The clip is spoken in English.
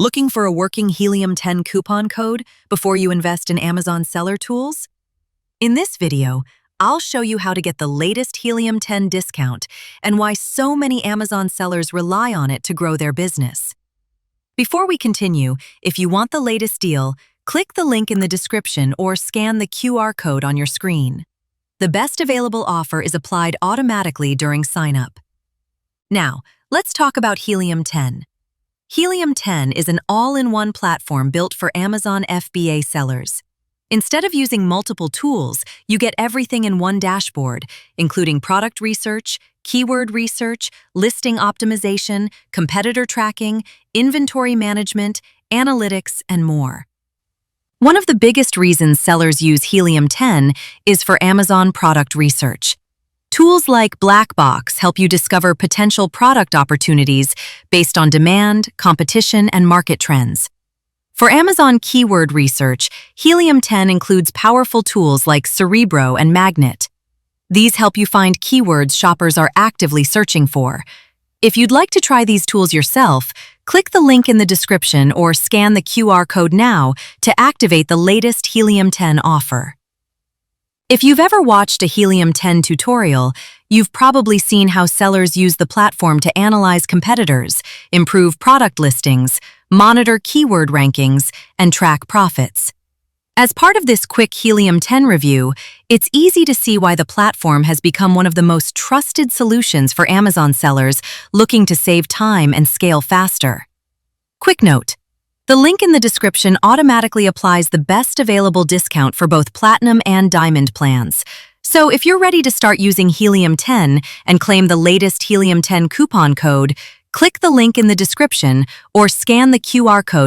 Looking for a working Helium 10 coupon code before you invest in Amazon seller tools? In this video, I'll show you how to get the latest Helium 10 discount and why so many Amazon sellers rely on it to grow their business. Before we continue, if you want the latest deal, click the link in the description or scan the QR code on your screen. The best available offer is applied automatically during sign-up. Now, let's talk about Helium 10. Helium 10 is an all-in-one platform built for Amazon FBA sellers. Instead of using multiple tools, you get everything in one dashboard, including product research, keyword research, listing optimization, competitor tracking, inventory management, analytics, and more. One of the biggest reasons sellers use Helium 10 is for Amazon product research. Tools like Black Box help you discover potential product opportunities based on demand, competition, and market trends. For Amazon keyword research, Helium 10 includes powerful tools like Cerebro and Magnet. These help you find keywords shoppers are actively searching for. If you'd like to try these tools yourself, click the link in the description or scan the QR code now to activate the latest Helium 10 offer. If you've ever watched a Helium 10 tutorial, you've probably seen how sellers use the platform to analyze competitors, improve product listings, monitor keyword rankings, and track profits. As part of this quick Helium 10 review, it's easy to see why the platform has become one of the most trusted solutions for Amazon sellers looking to save time and scale faster. Quick note: the link in the description automatically applies the best available discount for both Platinum and Diamond plans. So if you're ready to start using Helium 10 and claim the latest Helium 10 coupon code, click the link in the description or scan the QR code